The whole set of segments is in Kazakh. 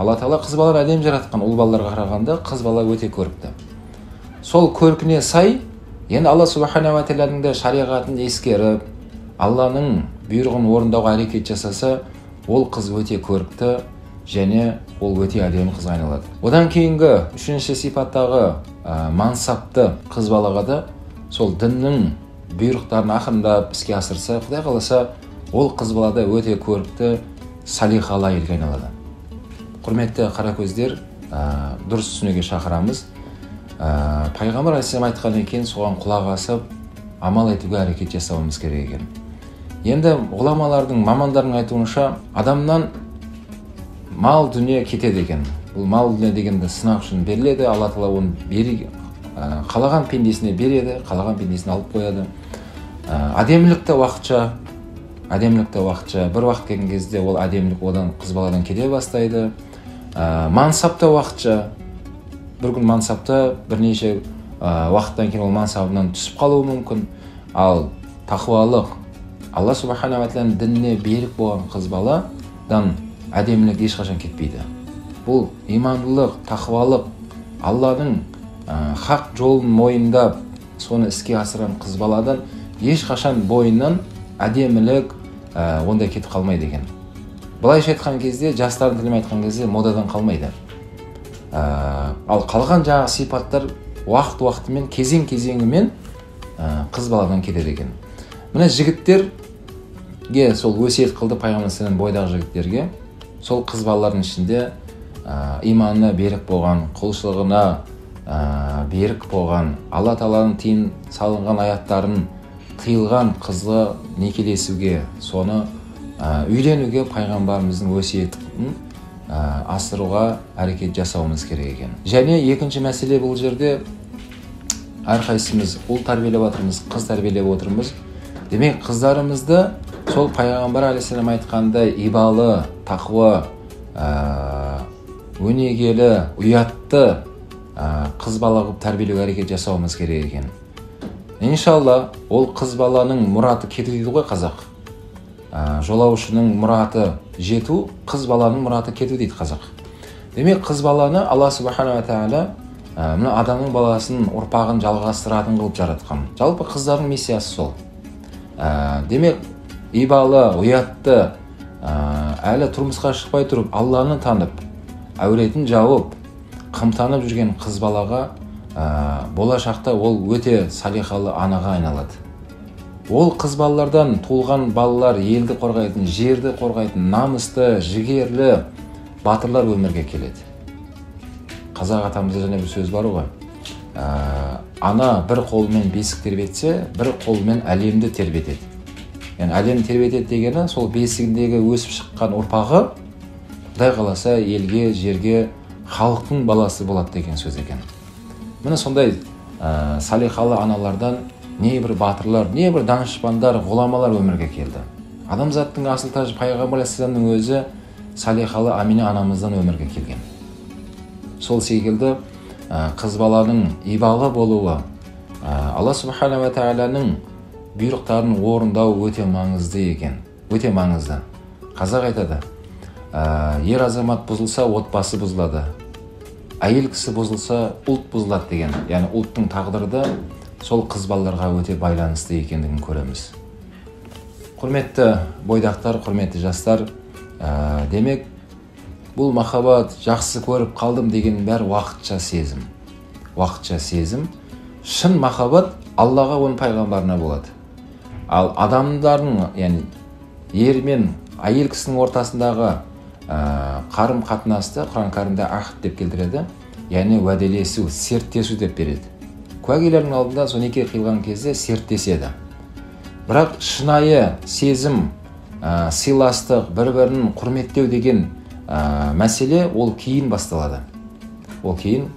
Алла Тағала қыз баланы әдемі жаратқан, ұл балаларға қарағанда қыз бала өте көрікті. Сол көркіне сай, енді Алла Субхана ва Тағаланың да шариғатын ескеріп, Алланың бұйрығын орындауға әрекет жасаса, ол қыз өте көрікті және ол өте әдемі қызға айналады. Одан кейінгі үшінші сипаттағы мансапты қыз балаға да сол діннің бұйрықтарын ақырындап іске асырса, Құдай қаласа, ол қыз балада өте көрікті, салиқалы әйелге айналады. Құрметті қаракөздер, дұрыс түсінуге шақырамыз. Пайғамбар алейхиссалам айтқан екен, соған құлақ асып, амал етуге әрекет жасауымыз керек екен. Енді ғұламалардың, мамандардың айтуынша, адамнан мал дүние кетеді екен. Бұл мал дүние дегенді сынақ үшін беріледі, Алла Тағала оны қалаған пендесіне береді, қалаған пендесіне алып қояды. Әдемілікті уақытша, бір уақыт келген кезде ол әдемілік одан қыз баладан кете бастайды. Мансапта уақытша, бір күн мансапта бірнеше уақыттан кейін ол мансабынан түсіп қалуы мүмкін. Ал тақуалық, Алла Субхана ва Тағаланың дініне берік болған қыз баладан әдемілік ешқашан кетпейді. Бұл имандылық, тақуалық, Алладың хақ жолын мойындап, соны іске асырған қыз баладан ешқашан бойынан әдемілік ондай кетіп қалмайды екен. Былайша айтқан кезде, жастардың тілімен айтқан кезде модадан қалмайды. Ал қалған жаңағы сипаттар уақыт-уақытымен, кезең-кезеңімен қыз баладан кетеді екен. Мына жігіттерге сол өсиет қылды Пайғамбар саллаллаху бойдағы жігіттерге, сол қыз балалардың ішінде иманына берік болған, құлшылығына берік болған, Алла Тағаланың тиын салынған аяттарын тыйылған қызға некелесуге, соны үйленуге пайғамбарымыздың өсиетін асыруға әрекет жасауымыз керек екен. Және екінші мәселе бұл жерде әрқайсымыз ұл тәрбиелеп отырмыз, қыз тәрбиелеп отырмыз. Демек, қыздарымызды сол пайғамбар алейхиссалам айтқандай ибалы, тақуа, өнегелі, ұятты қыз бала қылып тәрбиелеуге әрекет жасауымыз керек екен. Иншалла, ол қыз баланың мұраты кету дейді ғой қазақ. Жолаушының мұраты жету, қыз баланың мұраты кету дейді қазақ. Демек, қыз баланы Алла Субхана ва Тағала мына адамның баласын, ұрпағын жалғастыратын қылып жаратқан. Жалпы қыздардың миссиясы сол. Демек, ибалы, ұятты, әлі тұрмысқа шықпай тұрып, Алланы танып, әулетін жауып, қымтанып жүрген қыз балаға болашақта ол өте салиқалы анаға айналады. Ол қыз балалардан туылған балалар елді қорғайтын, жерді қорғайтын, намысты, жігерлі батырлар өмірге келеді. Қазақ атамызда және бір сөз бар ғой. Ана бір қолымен бесік тербетсе, бір қолымен әлемді тербетеді. Yani әлемді тербетеді дегені сол бесігіндегі өсіп шыққан ұрпағы Құдай қаласа елге, жерге, халықтың баласы болады деген сөз екен. Міне сондай салиқалы аналардан не бір батырлар, не бір данышпандар, ғұламалар өмірге келді. Адамзаттың асыл тажы Пайғамбар алейхиссаламның өзі салиқалы Амина анамыздан өмірге келген. Сол секілді қыз баланың ибалы болуы, Алла Субхана ва Тағаланың бұйрықтарын орындау өте маңызды екен. Өте маңызды. Қазақ айтады, ер азамат бұзылса, отбасы бұзылады. Әйел кісі бұзылса, ұлт бұзылады деген. Яғни ұлттың тағдыры сол қыз балаларға өте байланысты екендігін көреміз. Құрметті бойдақтар, құрметті жастар, демек, бұл махаббат, жақсы көріп қалдым деген бәрі уақытша сезім. Уақытша сезім. Шын махаббат Аллаға, оның пайғамбарына болады. Ал адамдардың, яғни ер мен әйел кісінің ортасындағы қарым қатынасты Құран кәрімде ахд деп келтіреді. Яғни уәделесу, серттесу деп береді. Куәгерлердің алдында сол неке қиылған кезде серттеседі. Бірақ шынайы сезім, сыйластық, бір-бірін құрметтеу деген мәселе ол кейін басталады. Ол кейін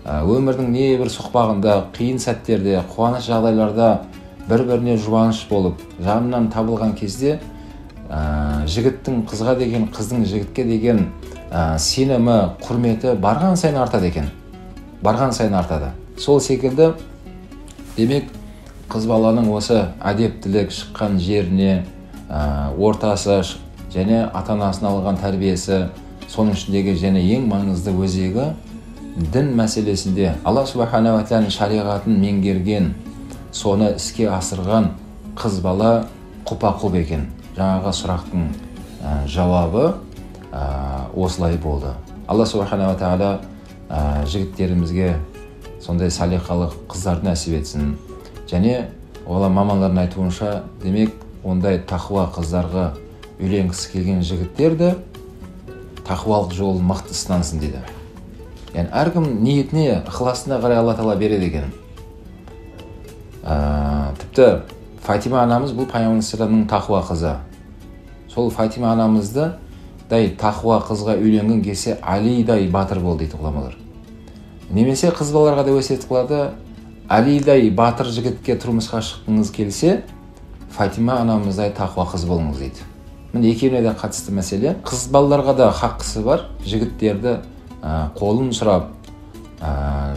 өмірдің не бір соқпағында, қиын сәттерде, қуаныш жағдайларда бір-біріне жұбаныш болып, жанынан табылған кезде жігіттің қызға деген, қыздың жігітке деген сенімі, құрметі барған сайын артады екен. Барған сайын артады. Сол секілді, демек, қыз баланың осы әдептілік шыққан жеріне, ортасы және ата-анасынан алған тәрбиесі, соның ішіндегі және ең маңызды өзегі дін мәселесінде Алла Субхана ва Тағаланың шариғатын меңгерген, соны іске асырған қыз бала құпа-құп екен. Жаңағы сұрақтың жауабы осылай болды. Алла Субхана ва Тағала жігіттерімізге сондай салиқалы қыздар нәсіп етсін. Және олар мамандардың айтуынша, демек ондай тақуа қыздарға үйленгісі келген жігіттерді тақуалық жолын мықты ұстансын дейді. Яғни әркім ниетіне, ықыласына қарай Алла Тағала береді екен. Тіпті Фатима анамыз бұл Пайғамбарымыздың тақуа қызы. Сол Фатима анамызды тақуа қызға үйленген келсе Алидай батыр бол дейді ғұламалар. Немесе қыз балаларға да өсиет қылады, Алидай батыр жігітке тұрмысқа шыққыңыз келсе, Фатима анамыздай тақуа қыз болыңыз дейді. Міне екеуіне де қатысты мәселе. Қыз балаларға да хаққысы бар, жігіттерді қолын сұрап,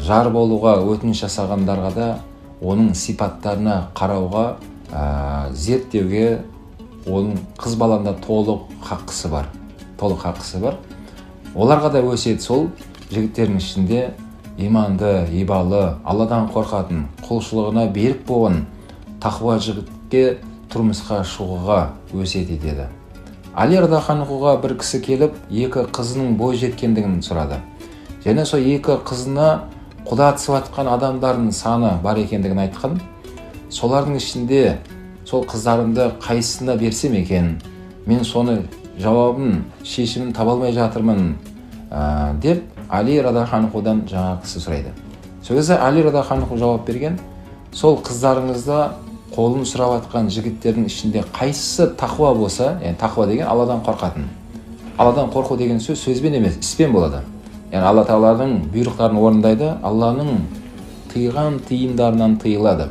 жар болуға өтініш жасағандарға да оның сипаттарына қарауға, зерттеуге, оның қыз баланда толық хаққысы бар. Оларға да өсиет сол, жігіттердің ішінде иманды, ибалы, Алладан қорқатын, құлшылығына берік болған тақуа жігітке тұрмысқа шығуға өсиет етеді. Али радханхуға бір кісі келіп, екі қызының бой жеткендігін сұрады. Және сол екі қызына құда түсіп атқан адамдардың саны бар екендігін айтқан. Солардың ішінде сол қыздарымды қайсысына берсем екен, мен соны жауабын, шешімін таба алмай жатырмын деп Али радханхудан жаңа кісі сұрайды. Сол кезде Али радханху жауап берген, сол қыздарыңызда қолын сұрап атқан жігіттердің ішінде қайсысы тақуа болса, яғни тақуа деген Алладан қорқатын. Алладан қорқу деген сөз сөзбен емес, іспен болады. Яғни Алла Тағаланың бұйрықтарын орындайды, Алланың тыйған тыйымдарынан тыйылады.